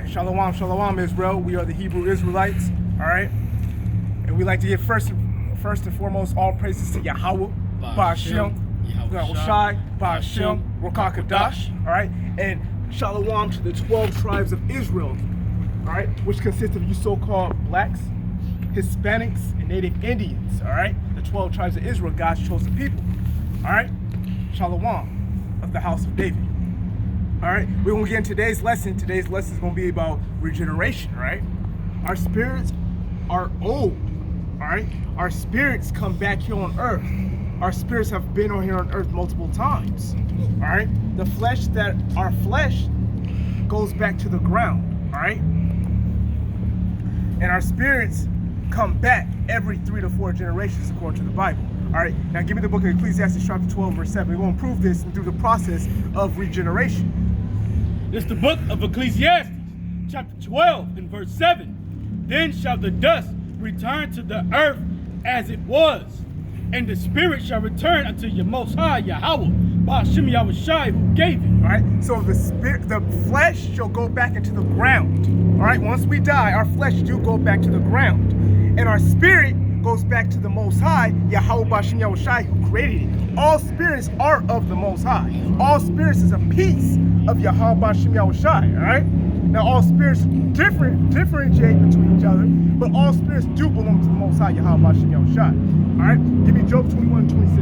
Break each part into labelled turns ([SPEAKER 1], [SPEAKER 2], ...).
[SPEAKER 1] right, Shalom, Shalom, Israel. We are the Hebrew Israelites, all right? And we like to give first and foremost all praises to Yahweh, Ba'ashem, Yahushai, Ba'ashem, Rokakadash, all right? And Shalom to the 12 tribes of Israel, all right? Which consists of you so-called blacks, Hispanics, and Native Indians, all right? The 12 tribes of Israel, God's chosen people, all right? Shalom of the house of David. All right, we're gonna get in today's lesson. Today's lesson is gonna be about regeneration, right? Our spirits are old, all right? Our spirits come back here on earth. Our spirits have been on here on earth multiple times, all right? Our flesh goes back to the ground, all right? And our spirits come back every 3 to 4 generations according to the Bible. All right, now give me the book of Ecclesiastes chapter 12, verse 7. We're going to prove this through the process of regeneration.
[SPEAKER 2] It's the book of Ecclesiastes, chapter 12, and verse 7. Then shall the dust return to the earth as it was, and the spirit shall return unto your most high, Yahweh, Ba'ashem Yahushai, who gave it.
[SPEAKER 1] All right, so the flesh shall go back into the ground. All right, once we die, our flesh do go back to the ground. And our spirit goes back to the Most High, Yahweh Ba'ashem Yahushai, who created it. All spirits are of the Most High. All spirits is a piece of Yahweh Ba'ashem Yahushai, all right? Now, all spirits differentiate between each other, but all spirits do belong to the Most High, Yahweh Ba'ashem Yahushai. All right? Give me Job 21 and 26.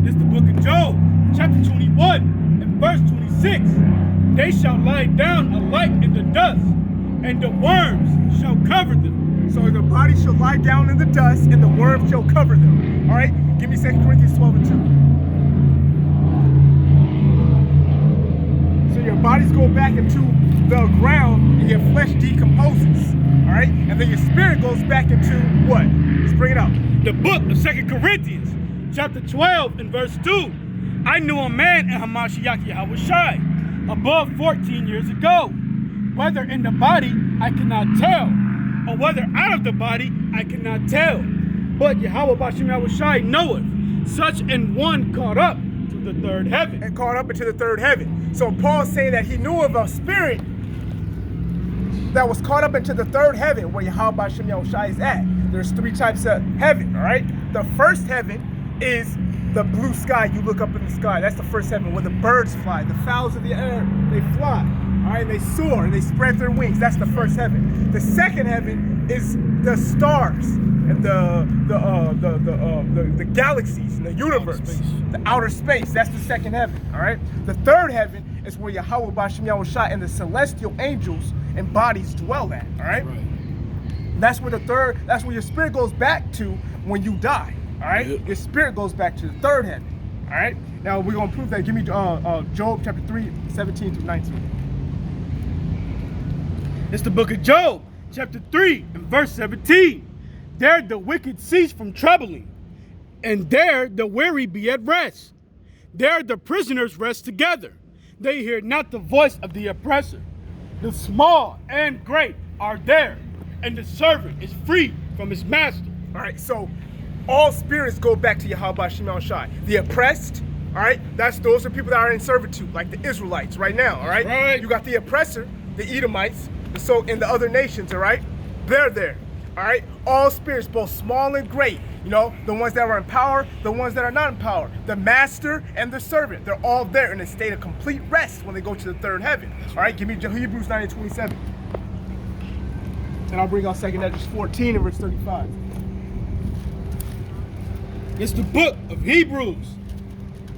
[SPEAKER 2] This is the book of Job, chapter 21, and verse 26. They shall lie down alike in the dust, and the worms shall cover them.
[SPEAKER 1] So the body shall lie down in the dust, and the worms shall cover them. All right? Give me 2 Corinthians 12 and 2. So your bodies go back into the ground, and your flesh decomposes. All right? And then your spirit goes back into what? Let's bring it up.
[SPEAKER 2] The book of 2 Corinthians, chapter 12, and verse 2. I knew a man in Hamashiach Yahushai above 14 years ago. Whether in the body, I cannot tell, or whether out of the body, I cannot tell. But Yahweh Ba'ashem Yahushai knoweth, such an one caught up to the third heaven.
[SPEAKER 1] And caught up into the third heaven. So Paul's saying that he knew of a spirit that was caught up into the third heaven, where Yahweh Ba'ashem Yahushai is at. There's 3 types of heaven, all right? The first heaven is the blue sky. You look up in the sky. That's the first heaven, where the birds fly. The fowls of the air, they fly. All right, they soar and they spread their wings. That's the first heaven. The second heaven is the stars and the galaxies and the universe, the outer space. That's the second heaven. All right. The third heaven is where Yahweh Ba'ashem Yahushai and the celestial angels and bodies dwell at. All right. That's where that's where your spirit goes back to when you die. All right. Yep. Your spirit goes back to the third heaven. All right. Now we're gonna prove that. Give me Job chapter 3, 17 through 19.
[SPEAKER 2] It's the book of Job, chapter 3, and verse 17. There the wicked cease from troubling, and there the weary be at rest. There the prisoners rest together. They hear not the voice of the oppressor. The small and great are there, and the servant is free from his master.
[SPEAKER 1] All right, so all spirits go back to Yahweh Ba'ashem Yahushai. The oppressed, all right, those are people that are in servitude, like the Israelites right now, all right?
[SPEAKER 2] Right.
[SPEAKER 1] You got the oppressor, the Edomites, in the other nations, all right? They're there, all right? All spirits, both small and great, you know, the ones that are in power, the ones that are not in power, the master and the servant, they're all there in a state of complete rest when they go to the third heaven, all right? Give me Hebrews 9 and 27. And I'll bring out 2 Esdras 14 and verse 35.
[SPEAKER 2] It's the book of Hebrews,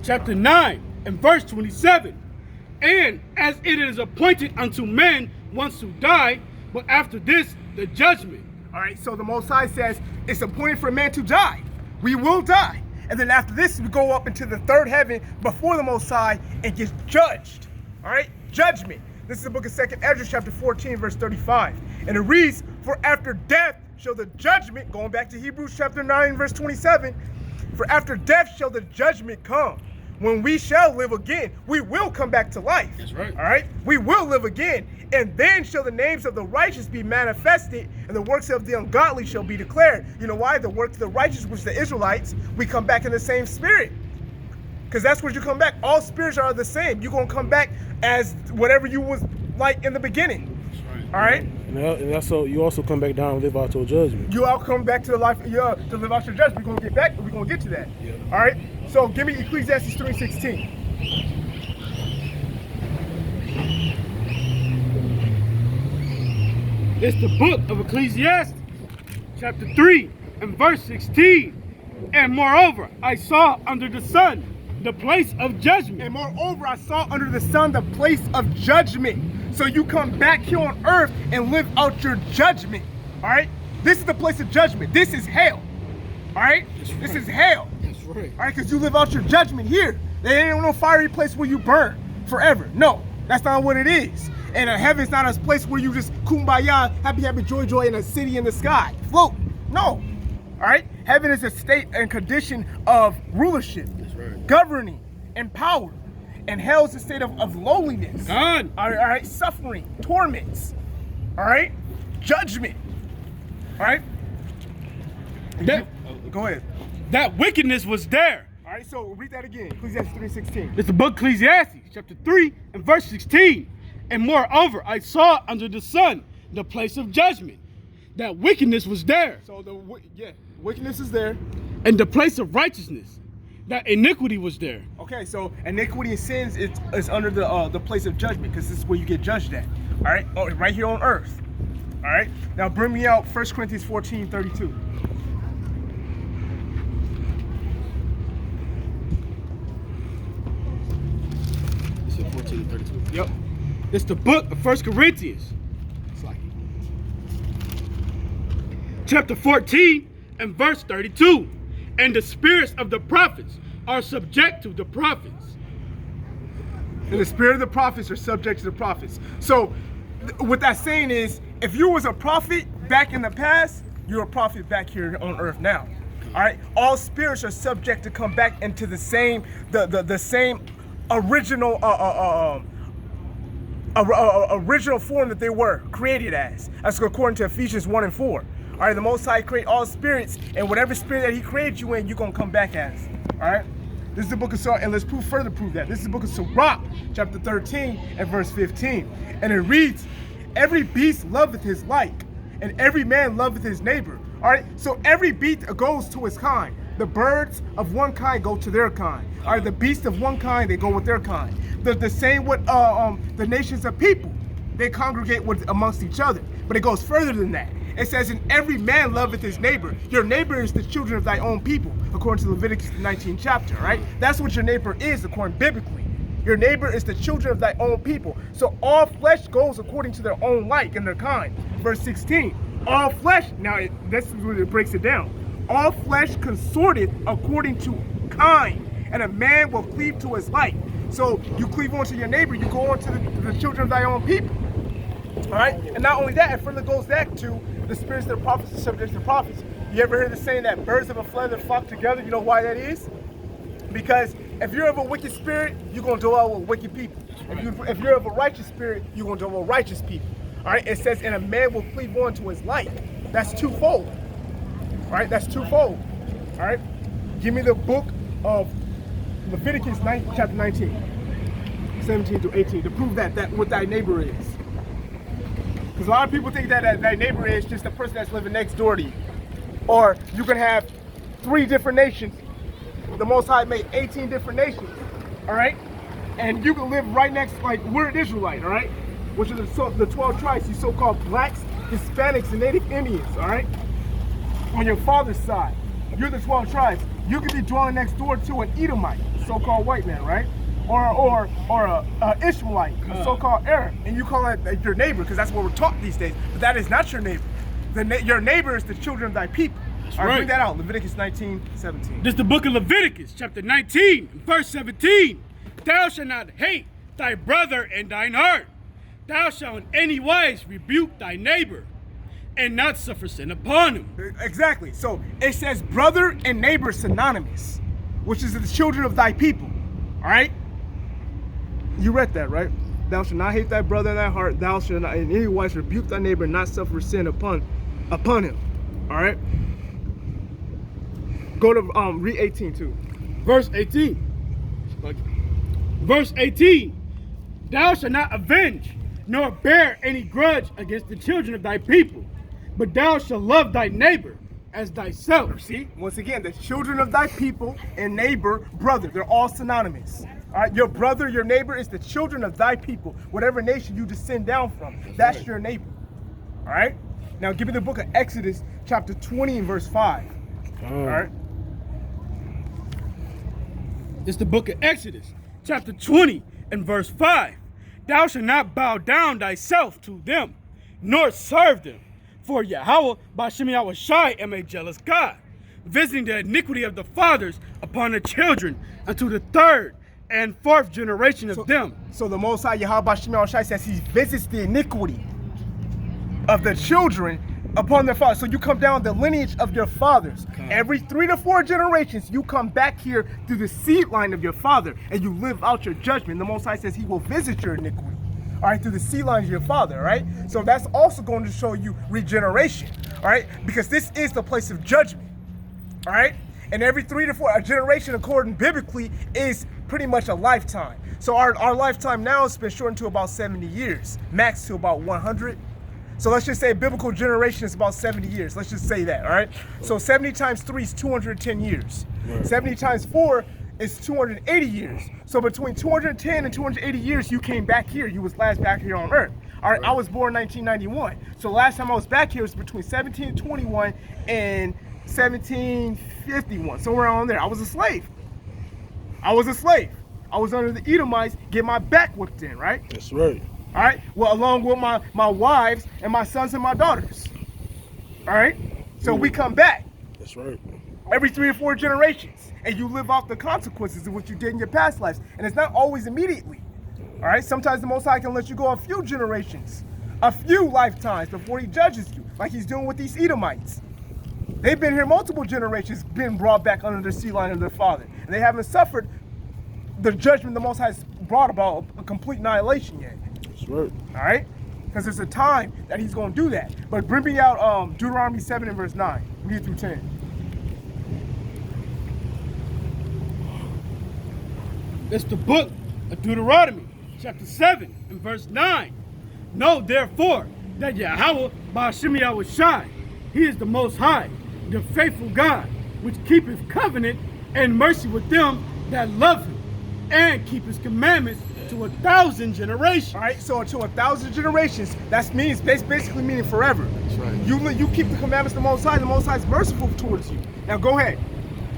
[SPEAKER 2] chapter 9 and verse 27. And as it is appointed unto men once to die, but after this, the judgment.
[SPEAKER 1] All right, so the Most High says it's appointed for man to die. We will die. And then after this, we go up into the third heaven before the Most High and get judged. All right, judgment. This is the book of 2 Esdras chapter 14, verse 35. And it reads, for after death shall the judgment, going back to Hebrews chapter 9, verse 27, for after death shall the judgment come. When we shall live again, we will come back to life.
[SPEAKER 2] That's right.
[SPEAKER 1] All right? We will live again. And then shall the names of the righteous be manifested, and the works of the ungodly shall be declared. You know why? The works of the righteous, which the Israelites, we come back in the same spirit. Because that's where you come back. All spirits are the same. You're going to come back as whatever you was like in the beginning.
[SPEAKER 2] That's right.
[SPEAKER 1] All right?
[SPEAKER 3] And that's so you also come back down and live out your judgment.
[SPEAKER 1] You all come back to the life, to live out your judgment. We're going to get back, we're going to get to that. Yeah. All right? So give me Ecclesiastes 3:16.
[SPEAKER 2] It's the book of Ecclesiastes, chapter 3 and verse 16. And moreover, I saw under the sun the place of judgment.
[SPEAKER 1] And moreover, I saw under the sun the place of judgment. So you come back here on earth and live out your judgment. All right? This is the place of judgment. This is hell. All right? This is hell.
[SPEAKER 2] That's right.
[SPEAKER 1] All right? Because you live out your judgment here. There ain't no fiery place where you burn forever. No, that's not what it is. And heaven's not a place where you just kumbaya, happy, happy, joy, joy in a city in the sky. Float. No. All right? Heaven is a state and condition of rulership, governing, and power. And hell is a state of lowliness.
[SPEAKER 2] God.
[SPEAKER 1] All right? Suffering, torments. All right? Judgment. All right? Go ahead.
[SPEAKER 2] That wickedness was there.
[SPEAKER 1] All right, so read that again. Ecclesiastes 3:16.
[SPEAKER 2] It's the book Ecclesiastes, chapter 3 and verse 16. And moreover, I saw under the sun the place of judgment. That wickedness was there.
[SPEAKER 1] So wickedness is there.
[SPEAKER 2] And the place of righteousness. That iniquity was there.
[SPEAKER 1] Okay, so iniquity and sins is under the place of judgment, because this is where you get judged at. All right, right here on earth. All right, now bring me out 1 Corinthians 14:32.
[SPEAKER 2] It's 14:32. Yep. It's the book of 1 Corinthians. It's like chapter 14 and verse 32. And the spirits of the prophets are subject to the prophets.
[SPEAKER 1] And the spirit of the prophets are subject to the prophets. So what that's saying is, if you was a prophet back in the past, you're a prophet back here on earth now. All right? All spirits are subject to come back into the same same original original form that they were created as. That's according to Ephesians 1 and 4. All right, the Most High create all spirits, and whatever spirit that He created you in, you're gonna come back as. All right. This is the book of Sirach, and let's further prove that. This is the book of Sirach, chapter 13 and verse 15, and it reads, "Every beast loveth his like, and every man loveth his neighbor." All right. So every beast goes to his kind. The birds of one kind go to their kind. All right. The beasts of one kind, they go with their kind. The same with the nations of people. They congregate amongst each other. But it goes further than that. It says, "And every man loveth his neighbor." Your neighbor is the children of thy own people, according to Leviticus 19 chapter, right? That's what your neighbor is, according biblically. Your neighbor is the children of thy own people. So all flesh goes according to their own like and their kind. Verse 16, all flesh, now this is where it breaks it down. All flesh consorted according to kind, and a man will cleave to his like. So you cleave on to your neighbor, you go on to the children of thy own people. All right, and not only that, it further goes back to the spirits of the prophets are subject to the prophets. You ever heard the saying that birds of a feather flock together? You know why that is? Because if you're of a wicked spirit, you're going to dwell with wicked people. If you're of a righteous spirit, you're going to dwell with righteous people. All right, it says, and a man will cleave on to his like. That's twofold. All right, that's twofold. All right, give me the book of Leviticus chapter 19, 17 to 18, to prove that what thy neighbor is. Because a lot of people think that thy neighbor is just the person that's living next door to you. Or you can have 3 different nations. The Most High made 18 different nations, all right? And you can live right next, like we're an Israelite, all right? Which are the 12 tribes, these so-called blacks, Hispanics, and Native Indians, all right? On your father's side, you're the 12 tribes. You could be dwelling next door to an Edomite, so-called white man, right? Or a Ishmaelite, a so-called Arab, and you call it your neighbor because that's what we're taught these days. But that is not your neighbor. Your neighbor is the children of thy people.
[SPEAKER 2] That's
[SPEAKER 1] all right,
[SPEAKER 2] right.
[SPEAKER 1] Bring that out. Leviticus 19, 17.
[SPEAKER 2] This is the book of Leviticus, chapter 19, verse 17. Thou shalt not hate thy brother in thine heart. Thou shalt in any wise rebuke thy neighbor, and not suffer sin upon him.
[SPEAKER 1] Exactly. So it says brother and neighbor synonymous, which is the children of thy people. All right. You read that, right? Thou shalt not hate thy brother in thy heart. Thou shalt not in any wise rebuke thy neighbor and not suffer sin upon him. All right. Go to read 18 too.
[SPEAKER 2] Verse 18. Verse 18, thou shalt not avenge, nor bear any grudge against the children of thy people, but thou shalt love thy neighbor as thyself.
[SPEAKER 1] See, once again, the children of thy people and neighbor, brother, they're all synonymous. All right, your brother, your neighbor is the children of thy people. Whatever nation you descend down from, that's your neighbor. All right? Now give me the book of Exodus, chapter 20 and verse 5. All right?
[SPEAKER 2] It's the book of Exodus, chapter 20 and verse 5. Thou shalt not bow down thyself to them, nor serve them. For Yahweh, Ba'ashem Yahweh Shai, am a jealous God, visiting the iniquity of the fathers upon the children unto the third and fourth generation of them.
[SPEAKER 1] So the Most High Yahweh Ba'ashem Yahweh Shai says he visits the iniquity of the children upon their fathers. So you come down the lineage of your fathers. Every 3 to 4 generations, you come back here through the seed line of your father, and you live out your judgment. The Most High says he will visit your iniquity, all right, through the seed line of your father, all right? So that's also going to show you regeneration, all right? Because this is the place of judgment, all right? And every 3 to 4, a generation, according biblically, is pretty much a lifetime. So our lifetime now has been shortened to about 70 years, max to about 100. So let's just say a biblical generation is about 70 years. Let's just say that, all right? So 70 times 3 is 210 years. Right. 70 times 4 is 280 years. So between 210 and 280 years, you came back here. You was last back here on earth. All right, I was born 1991. So last time I was back here was between 1721 and 1751, somewhere around there. I was a slave. I was under the Edomites, get my back whipped in, right?
[SPEAKER 3] That's right.
[SPEAKER 1] All right, well, along with my wives and my sons and my daughters. All right, so we come back.
[SPEAKER 3] That's right.
[SPEAKER 1] Every 3 or 4 generations, and you live off the consequences of what you did in your past lives. And it's not always immediately. All right, sometimes the Most High can let you go a few generations, a few lifetimes before he judges you, like he's doing with these Edomites. They've been here multiple generations, been brought back under the sea line of their father, and they haven't suffered the judgment the Most High has brought about, a complete annihilation yet.
[SPEAKER 3] That's right.
[SPEAKER 1] All right? Because there's a time that he's going to do that. But bring me out Deuteronomy 7 and verse 9. Read through 10.
[SPEAKER 2] It's the book of Deuteronomy, chapter 7 and verse 9. Know therefore that Yahweh, Ba'ashem Yahweh Shai, he is the Most High, the faithful God, which keepeth covenant and mercy with them that love him, and keep his commandments to 1,000 generations.
[SPEAKER 1] All right, so to 1,000 generations, that means basically meaning forever.
[SPEAKER 3] That's right.
[SPEAKER 1] You keep the commandments of the Most High is merciful towards you. Now go ahead.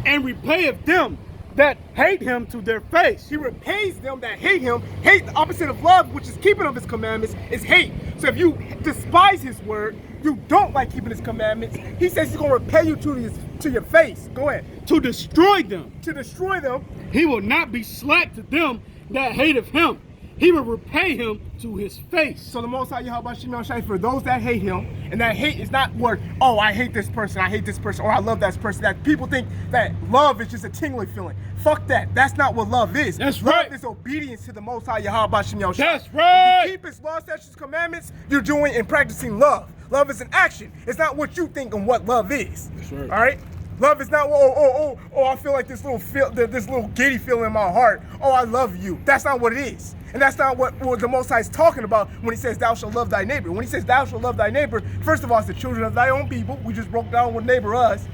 [SPEAKER 2] And repayeth them that hate him to their face.
[SPEAKER 1] He repays them that hate him. Hate, the opposite of love, which is keeping of his commandments, is hate. So if you despise his word, you don't like keeping his commandments, he says he's going to repay you to your face. Go ahead.
[SPEAKER 2] To destroy them.
[SPEAKER 1] To destroy them.
[SPEAKER 2] He will not be slack to them that hateth him. He will repay him to his face.
[SPEAKER 1] So the Most High Yahweh Shem Shai, for those that hate him, and that hate is not word, oh, I hate this person, or I love that person. That people think that love is just a tingling feeling. Fuck that. That's not what love is.
[SPEAKER 2] That's
[SPEAKER 1] love
[SPEAKER 2] right.
[SPEAKER 1] Love is obedience to the Most High Yahweh Shem Shai.
[SPEAKER 2] That's right.
[SPEAKER 1] If you keep his laws, statutes, commandments, you're doing and practicing love. Love is an action. It's not what you think and what love is.
[SPEAKER 3] That's right.
[SPEAKER 1] All right? Love is not, I feel like this little giddy feeling in my heart. Oh, I love you. That's not what it is. And that's not what the Most High is talking about when he says, thou shalt love thy neighbor. When he says, thou shalt love thy neighbor, first of all, it's the children of thy own people. We just broke down what neighbor is.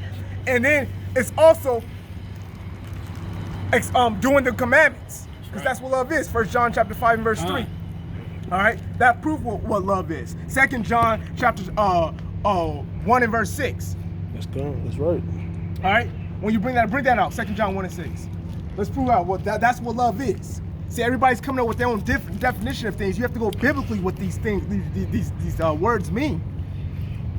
[SPEAKER 1] And then it's also doing the commandments. Because that's what love is. 1 John chapter 5 and verse 3. All right? That proves what love is. 2 John chapter 1 and verse 6.
[SPEAKER 3] That's good. That's right.
[SPEAKER 1] All right? When you bring that out, 2 John 1 and 6. Let's prove out that's what love is. See, everybody's coming up with their own definition of things. You have to go biblically what these things, these words mean.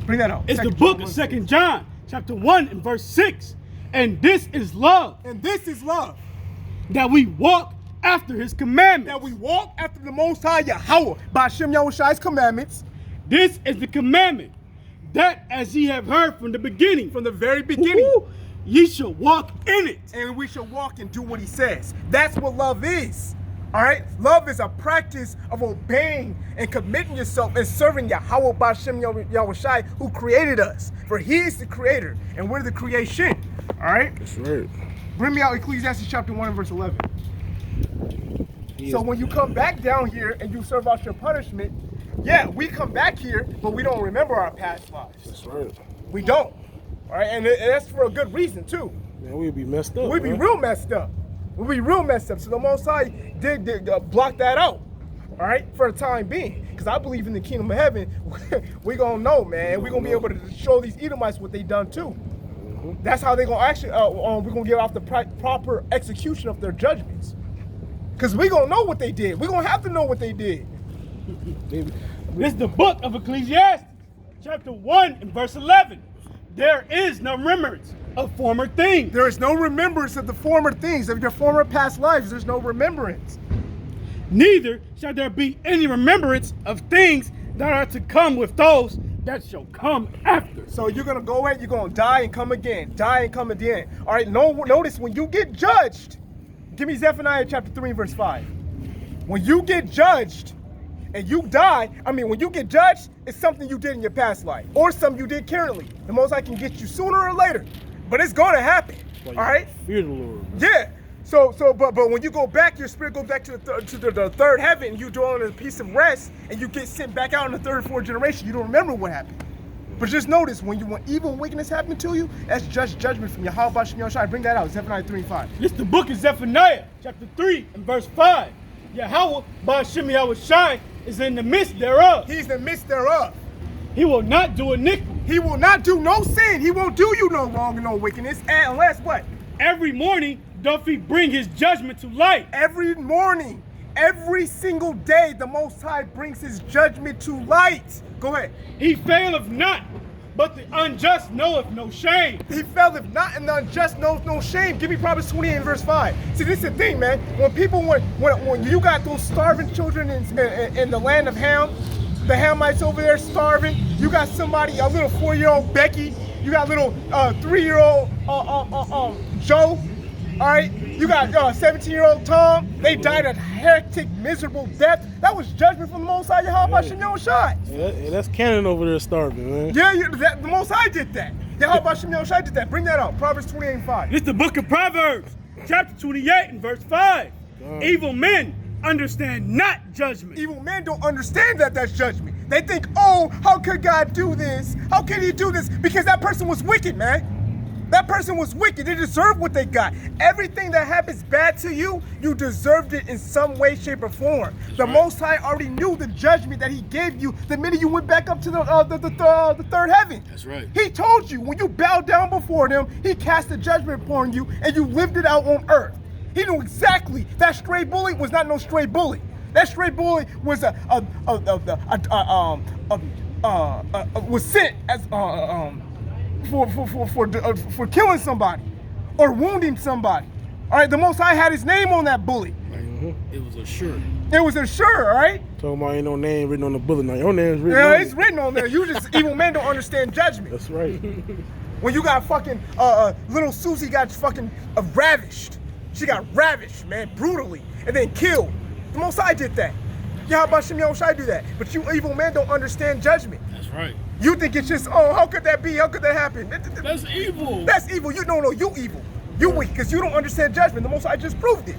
[SPEAKER 1] Bring that out.
[SPEAKER 2] It's the book of 2 John, chapter 1 and verse 6. And this is love.
[SPEAKER 1] And this is love.
[SPEAKER 2] That we walk after his commandments.
[SPEAKER 1] That we walk after the Most High Yahweh, by Shem Yahushai's commandments.
[SPEAKER 2] This is the commandment, that as ye have heard from the beginning.
[SPEAKER 1] From the very beginning.
[SPEAKER 2] Ye shall walk in it.
[SPEAKER 1] And we shall walk and do what he says. That's what love is. All right? Love is a practice of obeying and committing yourself and serving Yahweh Ba'ashem Yahushai, who created us. For he is the creator and we're the creation. All right?
[SPEAKER 3] That's right.
[SPEAKER 1] Bring me out Ecclesiastes chapter 1 and verse 11. So when you come back down here and you serve out your punishment, yeah, we come back here, but we don't remember our past lives.
[SPEAKER 3] That's right.
[SPEAKER 1] We don't. All right, and that's for a good reason too.
[SPEAKER 3] Man, we'd be messed up.
[SPEAKER 1] We'd be real messed up. We'd be real messed up. So the Most High did block that out. All right, for the time being, because I believe in the kingdom of heaven, we gonna know, man. We gonna be able to show these Edomites what they done too. That's how they gonna actually. We're gonna give off the proper execution of their judgments. Because we gonna know what they did. We gonna have to know what they did.
[SPEAKER 2] This is the book of Ecclesiastes, chapter 1 and verse 11. There is no remembrance of former things.
[SPEAKER 1] There is no remembrance of the former things, of your former past lives. There's no remembrance.
[SPEAKER 2] Neither shall there be any remembrance of things that are to come with those that shall come after.
[SPEAKER 1] So you're gonna go ahead, you're gonna die and come again, die and come again. All right, notice when you get judged, give me Zephaniah chapter 3 verse 5. When you get judged and you die, when you get judged, it's something you did in your past life or something you did currently. The Most High can get you sooner or later, but it's gonna happen. All right?
[SPEAKER 3] Fear the Lord.
[SPEAKER 1] Yeah. But when you go back, your spirit goes back to the third heaven, and you dwell in a peace of rest, and you get sent back out in the third and fourth generation. You don't remember what happened. But just notice, when evil and wickedness happen to you, that's just judgment from Yahweh Shem Yahushai. Bring that out, Zephaniah 3 and 5.
[SPEAKER 2] This is the book of Zephaniah, chapter 3 and verse 5. Yahweh Shem Yahushai is in the midst thereof.
[SPEAKER 1] He's in the midst thereof.
[SPEAKER 2] He will not do iniquity.
[SPEAKER 1] He will not do no sin. He won't do you no wrong and no wickedness, unless what?
[SPEAKER 2] Every morning doth he bring his judgment to light.
[SPEAKER 1] Every morning, every single day, the Most High brings his judgment to light. Go ahead.
[SPEAKER 2] He faileth not, but the unjust knoweth no shame.
[SPEAKER 1] He faileth not, and the unjust knows no shame. Give me Proverbs 28 and verse 5. See, this is the thing, man. When you got those starving children in the land of Ham, the Hamites over there starving, you got somebody, a little 4-year-old Becky, you got little 3-year-old Joe. All right, you got 17-year-old Tom. They died a hectic, miserable death. That was judgment from the Most High Yahweh Shem Yahushai.
[SPEAKER 3] Yeah, that's Cannon over there starving, man.
[SPEAKER 1] Yeah, the Most High did that. Yahweh Shem Yahushai did that. Bring that out. Proverbs 28 and 5.
[SPEAKER 2] This is the book of Proverbs, chapter 28 and verse 5. Evil men understand not judgment.
[SPEAKER 1] Evil men don't understand that that's judgment. They think, oh, how could God do this? How can he do this? Because that person was wicked, man. That person was wicked. They deserved what they got. Everything that happens bad to you, you deserved it in some way, shape, or form. The Most High already knew the judgment that he gave you the minute you went back up to the third heaven.
[SPEAKER 4] That's right.
[SPEAKER 1] He told you when you bowed down before him, he cast the judgment upon you, and you lived it out on earth. He knew exactly that stray bully was not no stray bully. That stray bully was was sent as for killing somebody or wounding somebody. All right, the Most High had his name on that bully.
[SPEAKER 4] It was assured.
[SPEAKER 1] It was assured, all right?
[SPEAKER 3] Talking about ain't no name written on the bullet. Now your name's written
[SPEAKER 1] Yeah,
[SPEAKER 3] on
[SPEAKER 1] it's written on there. You just evil men don't understand judgment.
[SPEAKER 3] That's right.
[SPEAKER 1] When you got fucking little Susie got fucking ravished. She got ravished, man, brutally, and then killed. The Most High did that. Yahweh Shem Yahushai do that. But you evil men don't understand judgment.
[SPEAKER 4] That's right.
[SPEAKER 1] You think it's just, oh, how could that be? How could that happen?
[SPEAKER 4] That's evil.
[SPEAKER 1] That's evil. You don't know you evil. You weak because you don't understand judgment. The Most High just proved it.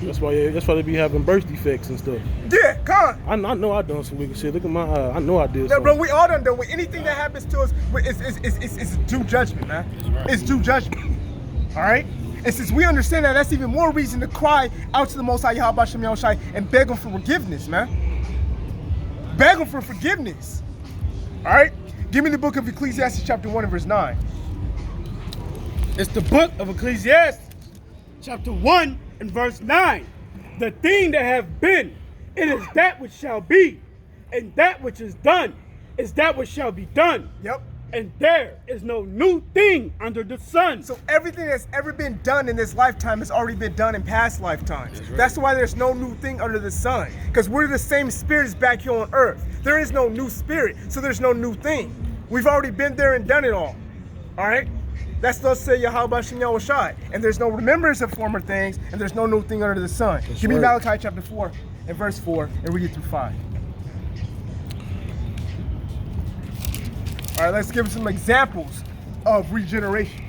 [SPEAKER 3] That's why they be having birth defects and stuff.
[SPEAKER 1] Yeah, come
[SPEAKER 3] I know I done some wicked shit. Look at my eye. I know I did.
[SPEAKER 1] Yeah,
[SPEAKER 3] something.
[SPEAKER 1] bro, we all done with anything that happens to us. It's due judgment, man.
[SPEAKER 4] Right.
[SPEAKER 1] It's due judgment. All right. And since we understand that, that's even more reason to cry out to the Most High Yahweh Shem Yahushai and beg him for forgiveness, man. Beg him for forgiveness. All right. Give me the book of Ecclesiastes chapter 1 and verse 9.
[SPEAKER 2] It's the book of Ecclesiastes, chapter 1 and verse 9. The thing that have been, it is that which shall be, and that which is done is that which shall be done.
[SPEAKER 1] Yep.
[SPEAKER 2] And there is no new thing under the sun.
[SPEAKER 1] So everything that's ever been done in this lifetime has already been done in past lifetimes. That's why there's no new thing under the sun. Because we're the same spirits back here on earth. There is no new spirit, so there's no new thing. We've already been there and done it all. All right? That's thus say Yahweh Shem Yahushai. And there's no remembrance of former things, and there's no new thing under the sun. Give me Malachi chapter 4 and verse 4 and read it through 5. All right, let's give some examples of regeneration.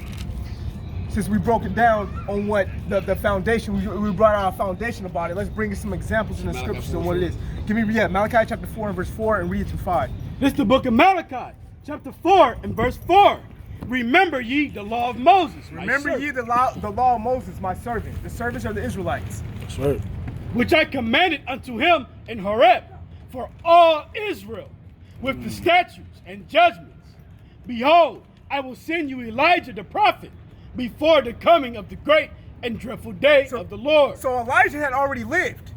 [SPEAKER 1] since we broke it down on what the foundation, we brought out a foundation about it, let's bring some examples in the
[SPEAKER 4] Malachi
[SPEAKER 1] scriptures
[SPEAKER 4] 4,
[SPEAKER 1] on what it is. Give me, Malachi chapter 4 and verse 4 and read through 5.
[SPEAKER 2] This is the book of Malachi, chapter 4 and verse 4. Remember ye the law of Moses.
[SPEAKER 1] Remember ye the law of Moses, my servant, the servants of the Israelites.
[SPEAKER 3] That's right.
[SPEAKER 2] Which I commanded unto him in Horeb for all Israel with the statutes and judgments. Behold, I will send you Elijah the prophet before the coming of the great and dreadful day of the Lord.
[SPEAKER 1] So Elijah had already lived.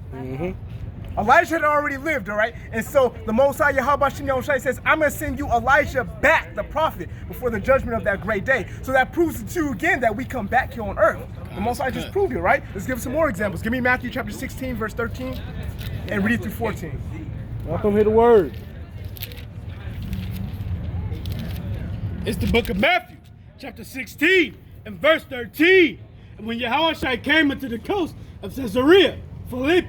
[SPEAKER 1] Elijah had already lived, all right? And so the Most High Yahweh Shem Yahushua says, I'm going to send you Elijah back, the prophet, before the judgment of that great day. So that proves to you again that we come back here on earth. The Most High just proved it, right? Let's give some more examples. Give me Matthew chapter 16, verse 13, and read through 14.
[SPEAKER 3] Welcome, hear the word.
[SPEAKER 2] It's the book of Matthew, chapter 16, and verse 13. And when Yahushua came into the coast of Caesarea Philippi,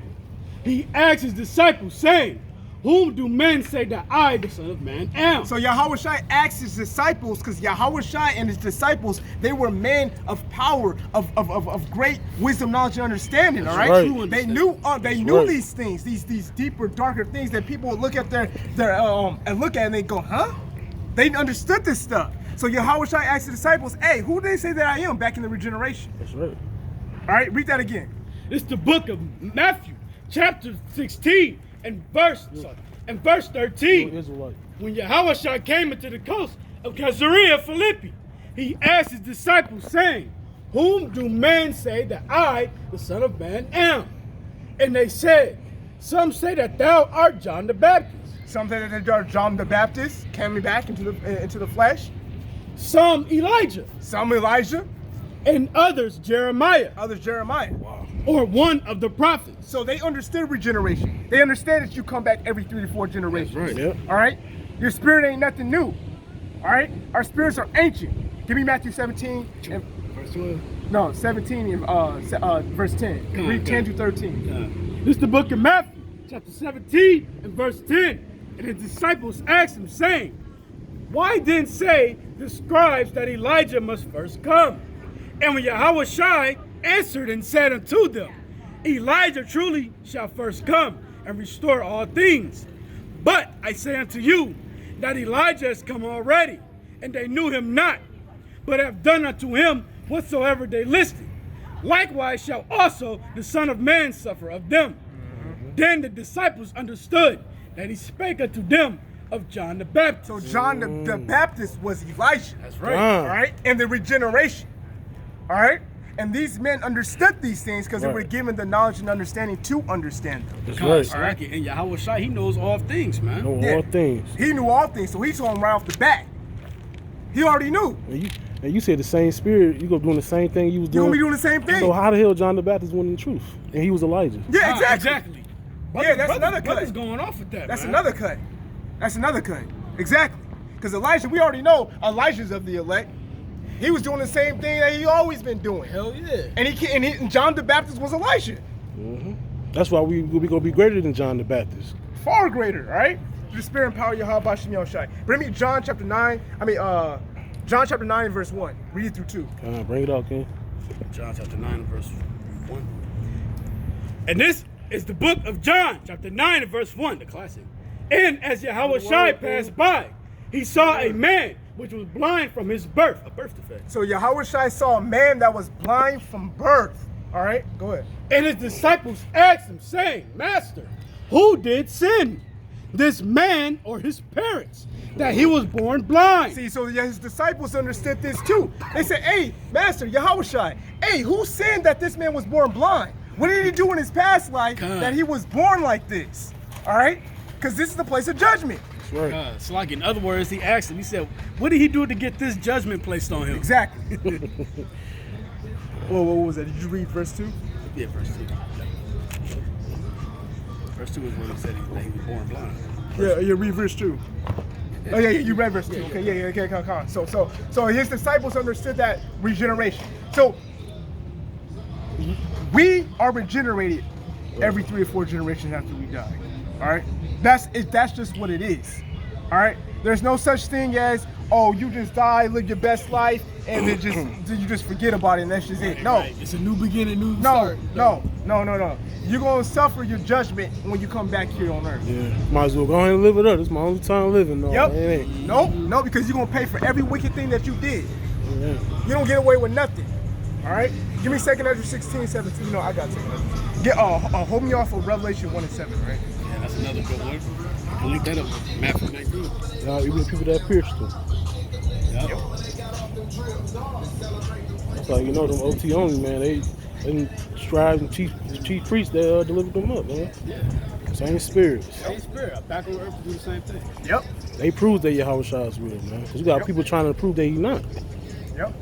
[SPEAKER 2] he asked his disciples, saying, whom do men say that I, the Son of Man, am?
[SPEAKER 1] So Yahushua asked his disciples, because Yahushua and his disciples, they were men of power, of great wisdom, knowledge, and understanding. All right,
[SPEAKER 3] right.
[SPEAKER 1] They knew these things, these deeper, darker things that people would look at and look at and they go, huh? They understood this stuff. So Yahushua asked the disciples, hey, who do they say that I am back in the regeneration?
[SPEAKER 3] That's right.
[SPEAKER 1] All right, read that again.
[SPEAKER 2] It's the book of Matthew, chapter 16, and verse 13.
[SPEAKER 3] Israelite.
[SPEAKER 2] When Yahushua came into the coast of Caesarea Philippi, he asked his disciples, saying, whom do men say that I, the Son of Man, am? And they said, some say that thou art John the Baptist.
[SPEAKER 1] Some say that they are John the Baptist coming back into the flesh.
[SPEAKER 2] Some Elijah.
[SPEAKER 1] Some Elijah.
[SPEAKER 2] And others Jeremiah.
[SPEAKER 1] Others Jeremiah. Wow.
[SPEAKER 2] Or one of the prophets.
[SPEAKER 1] So they understood regeneration. They understand that you come back every 3 to 4 generations.
[SPEAKER 3] That's right. Yep.
[SPEAKER 1] All right? Your spirit ain't nothing new. All right? Our spirits are ancient. Give me Matthew 17. And,
[SPEAKER 4] Verse 12.
[SPEAKER 1] no, 17 and verse 10. Read 10 to 13.
[SPEAKER 2] This is the book of Matthew, chapter 17 and verse 10. And his disciples asked him, saying, why then say the scribes that Elijah must first come? And when Yahushua answered and said unto them, Elijah truly shall first come and restore all things. But I say unto you that Elijah has come already, and they knew him not, but have done unto him whatsoever they listed. Likewise shall also the Son of Man suffer of them. Then the disciples understood that he spake unto them of John the Baptist.
[SPEAKER 1] So John the Baptist was Elijah.
[SPEAKER 2] That's right.
[SPEAKER 1] All right? And the regeneration. All right? And these men understood these things because they were given the knowledge and understanding to understand them.
[SPEAKER 3] That's right.
[SPEAKER 4] All right. And Yahushua, he knows all things, man.
[SPEAKER 3] Know all things.
[SPEAKER 1] He knew all things, so he told him right off the bat. He already knew.
[SPEAKER 3] And you said the same spirit, you go doing the same thing you was
[SPEAKER 1] You
[SPEAKER 3] doing.
[SPEAKER 1] gonna be doing the same thing.
[SPEAKER 3] So how the hell John the Baptist went in the truth? And he was Elijah.
[SPEAKER 1] Yeah, exactly.
[SPEAKER 2] Exactly.
[SPEAKER 1] Yeah, that's another cut.
[SPEAKER 2] Brother's going off with that,
[SPEAKER 1] That's
[SPEAKER 2] man.
[SPEAKER 1] another cut. That's another cut. Exactly. Because Elijah, we already know Elijah's of the elect. He was doing the same thing that he always been doing.
[SPEAKER 4] Hell yeah.
[SPEAKER 1] And John the Baptist was Elijah.
[SPEAKER 3] That's why we gonna be greater than John the Baptist.
[SPEAKER 1] Far greater, right? The spirit and power of Yahweh Shem Yahushua. Bring me John chapter 9. John chapter 9 verse 1. Read it through 2.
[SPEAKER 3] Bring it out, Ken.
[SPEAKER 4] John chapter 9 verse 1.
[SPEAKER 2] And this is the book of John, chapter 9 and verse 1, the classic. And as Yahushua passed by, he saw a man which was blind from his birth, a birth defect.
[SPEAKER 1] So Yahushua saw a man that was blind from birth. All right, go ahead.
[SPEAKER 2] And his disciples asked him, saying, Master, who did sin, this man or his parents, that he was born blind?
[SPEAKER 1] See, so his disciples understood this too. They said, hey, Master, Yahushua, hey, who sinned that this man was born blind? What did he do in his past life that he was born like this? All right? Because this is the place of judgment.
[SPEAKER 3] That's right.
[SPEAKER 4] So like in other words, he asked him, he said, what did he do to get this judgment placed on him?
[SPEAKER 1] Exactly. Well, what was that? Did you read verse 2?
[SPEAKER 4] Yeah, verse 2. Verse 2 is when he said that he was born blind.
[SPEAKER 1] Yeah, read verse 2. Oh, yeah, you read verse 2. Okay, okay, come on. So his disciples understood that regeneration. So we are regenerated every 3 or 4 generations after we die. All right? That's just what it is. All right? There's no such thing as oh, you just die, live your best life, and then you just forget about it, and that's just it. No.
[SPEAKER 2] Right. It's a new beginning, new start.
[SPEAKER 1] No. You're gonna suffer your judgment when you come back here on earth.
[SPEAKER 3] Yeah, might as well go ahead and live it up. It's my only time living. No,
[SPEAKER 1] Yep.
[SPEAKER 3] it ain't.
[SPEAKER 1] No, because you're gonna pay for every wicked thing that you did.
[SPEAKER 3] Yeah.
[SPEAKER 1] You don't get away with nothing. All right? Give me 2nd Ezra 16, 17. You know, I got 2nd Ezra. Hold me off of Revelation 1 and 7, right?
[SPEAKER 4] Yeah, that's another good one. You can link that up. Matthew 19.
[SPEAKER 3] Even the people that pierced them.
[SPEAKER 4] Yep.
[SPEAKER 3] That's like, you know, them OT only, man. They scribes and chief priests, they delivered them up, man.
[SPEAKER 4] Yeah.
[SPEAKER 3] Same spirits.
[SPEAKER 4] Same spirit. Back on earth to do the same thing.
[SPEAKER 1] Yep.
[SPEAKER 3] They proved that Yahweh Shai is real, man. Because you got people trying to prove that he's not.
[SPEAKER 1] Yep.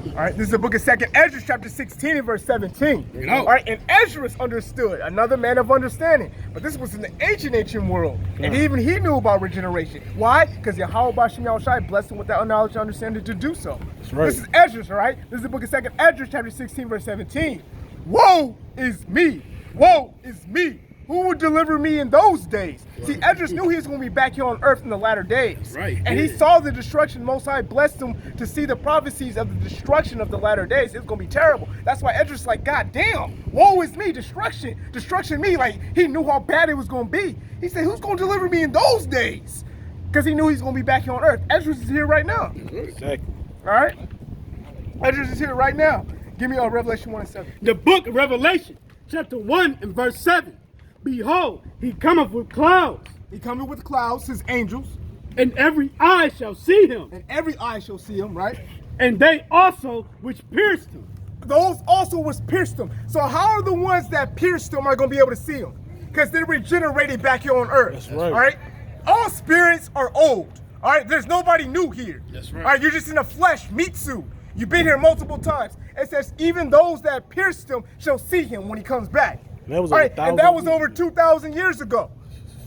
[SPEAKER 1] All right, this is the book of 2nd Ezra, chapter 16 and verse 17.
[SPEAKER 4] Bring it out.
[SPEAKER 1] All right, and Ezra understood, another man of understanding. But this was in the ancient world. And even he knew about regeneration. Why? Because Yahweh B'Shem Yahushai blessed him with that knowledge and understanding to do so.
[SPEAKER 3] That's right.
[SPEAKER 1] This is Ezra, all right? This is the book of 2nd Ezra, chapter 16, verse 17. Woe is me! Woe is me! Who will deliver me in those days? See, Ezra knew he was going to be back here on earth in the latter days.
[SPEAKER 4] That's right.
[SPEAKER 1] And he saw the destruction. Most High blessed him to see the prophecies of the destruction of the latter days. It's going to be terrible. That's why Ezra's like, God damn, woe is me, destruction. Destruction me. Like, he knew how bad it was going to be. He said, who's going to deliver me in those days? Because he knew he's going to be back here on earth. Ezra's is here right now.
[SPEAKER 3] Exactly.
[SPEAKER 1] All right? Ezra's is here right now. Give me Revelation 1 and 7.
[SPEAKER 2] The book of Revelation, chapter 1 and verse 7. Behold, he cometh with clouds,
[SPEAKER 1] He coming with clouds, his angels,
[SPEAKER 2] and every eye shall see him,
[SPEAKER 1] and every eye shall see him, right?
[SPEAKER 2] and they also which pierced him.
[SPEAKER 1] Those also was pierced him. So how are the ones that pierced him are going to be able to see him? Because they're regenerated back here on earth.
[SPEAKER 3] That's right.
[SPEAKER 1] All right? All spirits are old. All right? There's nobody new here.
[SPEAKER 4] That's right.
[SPEAKER 1] All right? You're just in a flesh, meat suit. You've been here multiple times. It says, even those that pierced him shall see him when he comes back.
[SPEAKER 3] That was
[SPEAKER 1] All right? And that was
[SPEAKER 3] years.
[SPEAKER 1] over 2,000 years ago.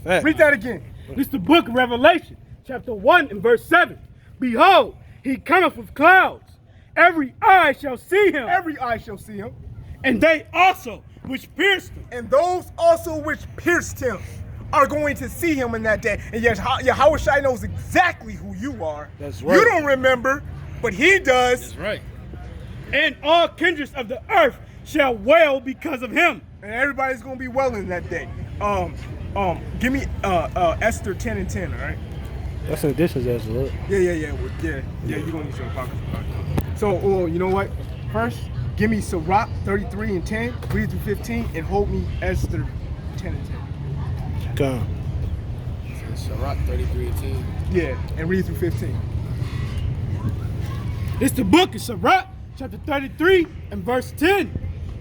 [SPEAKER 3] Fact.
[SPEAKER 1] Read that again.
[SPEAKER 2] This is the book of Revelation, chapter 1 and verse 7. Behold, he cometh with clouds. Every eye shall see him,
[SPEAKER 1] Every eye shall see him.
[SPEAKER 2] and they also which pierced him.
[SPEAKER 1] And those also which pierced him are going to see him in that day. And yet Yahweh Shai knows exactly who you are.
[SPEAKER 3] That's right.
[SPEAKER 1] You don't remember, but he does.
[SPEAKER 4] That's right.
[SPEAKER 2] And all kindreds of the earth shall wail because of him.
[SPEAKER 1] And everybody's going to be well in that day. Give me Esther 10 and 10, all right?
[SPEAKER 3] That's in addition to Ezra, right?
[SPEAKER 1] Yeah, you're going to need your pocket. So, you know what? First, give me Sirach 33 and 10, read through 15, and hold me Esther 10 and 10.
[SPEAKER 3] Come.
[SPEAKER 4] Sirach 33 and 10.
[SPEAKER 1] Yeah, and read through 15.
[SPEAKER 2] This the book of Sirach, chapter 33 and verse 10.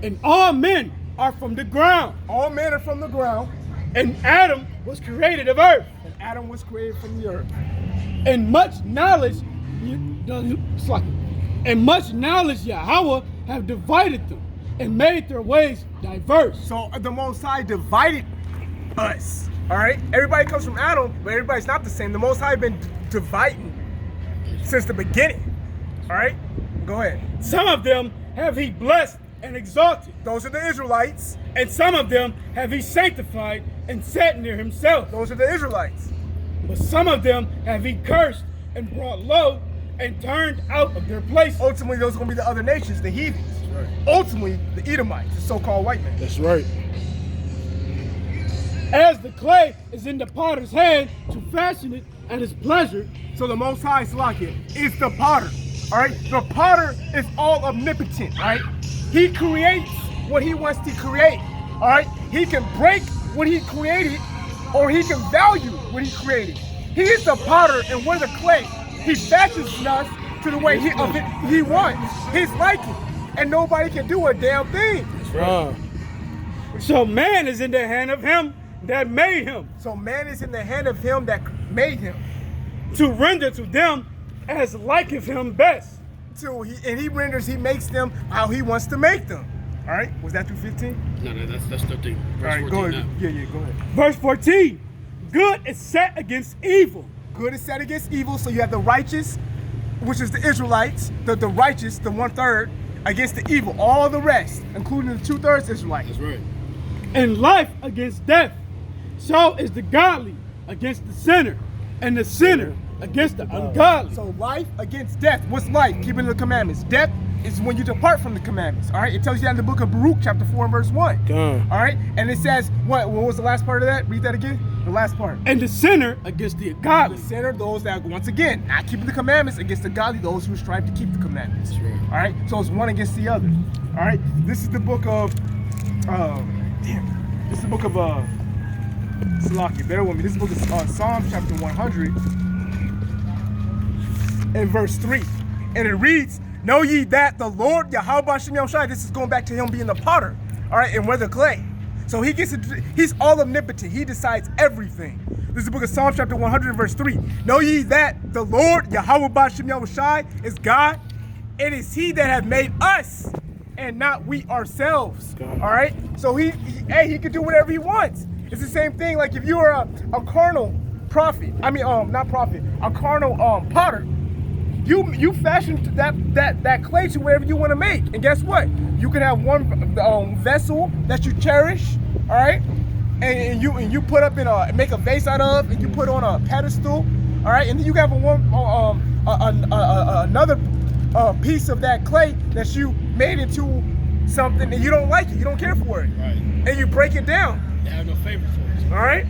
[SPEAKER 2] And all men are from the ground,
[SPEAKER 1] All men are from the ground,
[SPEAKER 2] and Adam was created of earth.
[SPEAKER 1] and Adam was created from the earth.
[SPEAKER 2] And much knowledge, Yahweh have divided them and made their ways diverse.
[SPEAKER 1] So the Most High divided us. All right, everybody comes from Adam, but everybody's not the same. The Most High been dividing since the beginning. All right, go ahead.
[SPEAKER 2] Some of them have he blessed and exalted,
[SPEAKER 1] Those are the Israelites.
[SPEAKER 2] and some of them have he sanctified and set near himself.
[SPEAKER 1] Those are the Israelites.
[SPEAKER 2] But some of them have he cursed and brought low and turned out of their place.
[SPEAKER 1] Ultimately, those are going to be the other nations, the heathens. Ultimately, the Edomites, the so-called white men.
[SPEAKER 3] That's right.
[SPEAKER 2] As the clay is in the potter's hand to fashion it at his pleasure,
[SPEAKER 1] So the Most High Slakia is the potter. All right, the potter is all omnipotent. Right, he creates what he wants to create. All right, he can break what he created, or he can value what he created. He is the potter, and we're the clay. He fashions us to the way he wants, his liking, and nobody can do a damn thing.
[SPEAKER 2] so man is in the hand of him that made him,
[SPEAKER 1] So man is in the hand of him that made him.
[SPEAKER 2] to render to them as liketh him best.
[SPEAKER 1] So he makes them how he wants to make them. All right, was that through 15?
[SPEAKER 4] No, that's 13.
[SPEAKER 1] All
[SPEAKER 4] Verse
[SPEAKER 1] right,
[SPEAKER 4] 14
[SPEAKER 1] go ahead.
[SPEAKER 4] now.
[SPEAKER 1] Yeah, go ahead.
[SPEAKER 2] Verse 14, good is set against evil.
[SPEAKER 1] Good is set against evil, so you have the righteous, which is the Israelites, the righteous, the 1/3, against the evil, all the rest, including the 2/3 Israelites.
[SPEAKER 4] That's right.
[SPEAKER 2] And life against death. So is the godly against the sinner, and the sinner against the ungodly.
[SPEAKER 1] So life against death. What's life? Keeping the commandments. Death is when you depart from the commandments. All right. It tells you that in the book of Baruch, chapter 4 and verse 1. All right. And it says, what was the last part of that? Read that again. The last part.
[SPEAKER 2] And the sinner against the godly.
[SPEAKER 1] The sinner, those that, once again, not keeping the commandments, against the godly, those who strive to keep the commandments.
[SPEAKER 4] That's right.
[SPEAKER 1] All right. So it's one against the other. All right. This is the book of, this is the book of, Salaki, bear with me. This is the book of Psalms chapter 100 and verse 3. And it reads, know ye that the Lord, Yahweh Shem Yahushai, this is going back to him being the potter, all right, and we're the clay. So he's all omnipotent. He decides everything. This is the book of Psalms chapter 100 and verse 3. Know ye that the Lord, Yahweh Shem Yahushai, is God. It is he that hath made us and not we ourselves, all right? So he can do whatever he wants. It's the same thing like if you are a carnal prophet, not prophet, a carnal potter, you fashion that clay to whatever you want to make. And guess what? You can have one vessel that you cherish, all right? And you put up in make a vase out of, and you put on a pedestal, all right? And then you have another piece of that clay that you made into something and you don't like it, you don't care for it.
[SPEAKER 4] Right.
[SPEAKER 1] And you break it down.
[SPEAKER 4] They have no favor for it.
[SPEAKER 1] All right?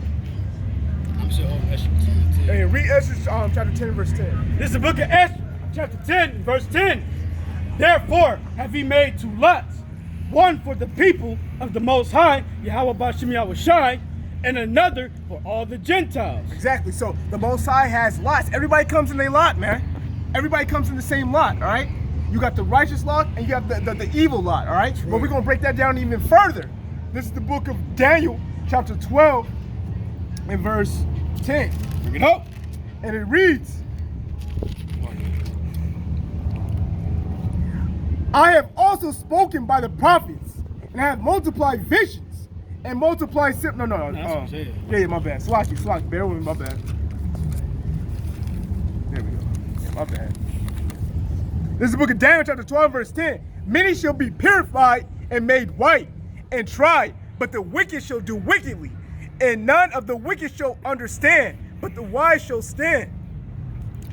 [SPEAKER 4] I'm still on Esther 10.
[SPEAKER 1] Hey, read Esther chapter 10, verse 10.
[SPEAKER 2] This is the book of Esther, chapter 10, verse 10. Therefore have he made two lots, one for the people of the Most High, Yahweh B'Shem Yahushai, and another for all the Gentiles.
[SPEAKER 1] Exactly. So the Most High has lots. Everybody comes in their lot, man. Everybody comes in the same lot, all right? You got the righteous lot and you have the evil lot, all right? But we're going to break that down even further. This is the book of Daniel, chapter 12, and verse 10.
[SPEAKER 2] Bring it up.
[SPEAKER 1] And it reads, I have also spoken by the prophets, and I have multiplied visions, and multiplied...
[SPEAKER 4] That's what I'm saying.
[SPEAKER 1] Yeah, my bad. Slaki, bear with me, my bad. There we go. Yeah, my bad. This is the book of Daniel, chapter 12, verse 10. Many shall be purified and made white, and tried, but the wicked shall do wickedly, and none of the wicked shall understand, but the wise shall stand.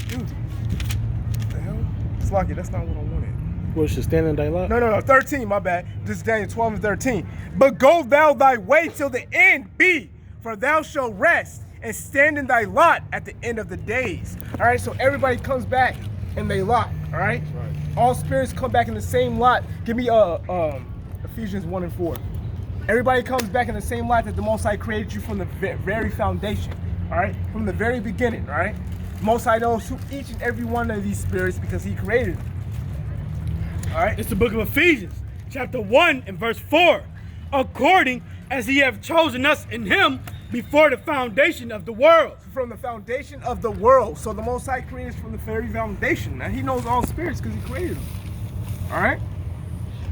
[SPEAKER 1] Dude, what the hell? Slaki, that's not what I wanted.
[SPEAKER 3] What, should stand in thy lot?
[SPEAKER 1] No, 13, my bad. This is Daniel 12 and 13. But go thou thy way till the end be, for thou shalt rest and stand in thy lot at the end of the days. All right, so everybody comes back in their lot, all right?
[SPEAKER 4] Right.
[SPEAKER 1] All spirits come back in the same lot. Give me Ephesians 1 and 4. Everybody comes back in the same lot that the Most High created you from the very foundation, all right? From the very beginning, all right? Most High knows who each and every one of these spirits because he created them, all right?
[SPEAKER 2] It's the book of Ephesians, chapter 1 and verse 4. According as he hath chosen us in him before the foundation of the world.
[SPEAKER 1] From the foundation of the world. So the Most High created us from the very foundation, man. He knows all spirits because he created them, all right?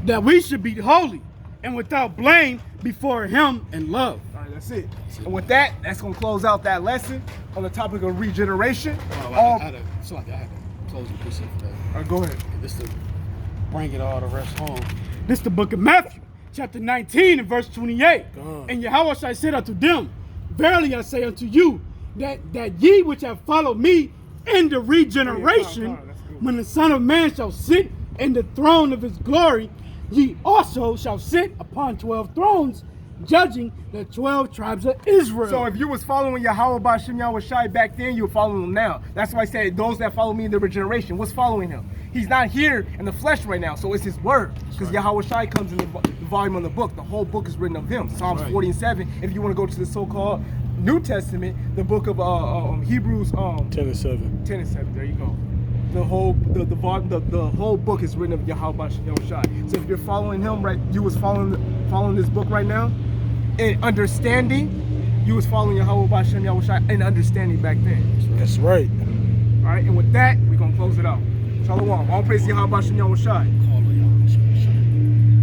[SPEAKER 2] That we should be holy and without blame before him in love.
[SPEAKER 1] All right, that's it. And with that, that's going to close out that lesson on the topic of regeneration.
[SPEAKER 4] I had to close the precept for that.
[SPEAKER 1] All right, go ahead.
[SPEAKER 4] This to bring it all the rest home.
[SPEAKER 2] This is the book of Matthew, chapter 19 and verse 28. And Yahweh shall say unto them, verily I say unto you, that ye which have followed me in the regeneration, when the Son of Man shall sit in the throne of his glory, ye also shall sit upon 12 thrones, judging the 12 tribes of Israel.
[SPEAKER 1] So if you was following Yahweh B'Shem Yahushai back then, you're following him now. That's why I said those that follow me in the regeneration, what's following him? He's not here in the flesh right now, so it's his word. Because Yahweh Shai comes in the volume of the book. The whole book is written of him. Psalms 40 and 7. If you want to go to the so-called New Testament, the book of Hebrews 10
[SPEAKER 3] and 7.
[SPEAKER 1] 10 and 7. There you go. The whole book is written of Yahweh B'Shem Yahushai. So if you're following him, right, you was following this book right now, in understanding, you was following Yahweh B'Shem Yahushai in understanding back then.
[SPEAKER 3] That's right.
[SPEAKER 1] All right, and with that, we're gonna close it out. Shalom. All praise to Yahweh B'Shem Yahushai.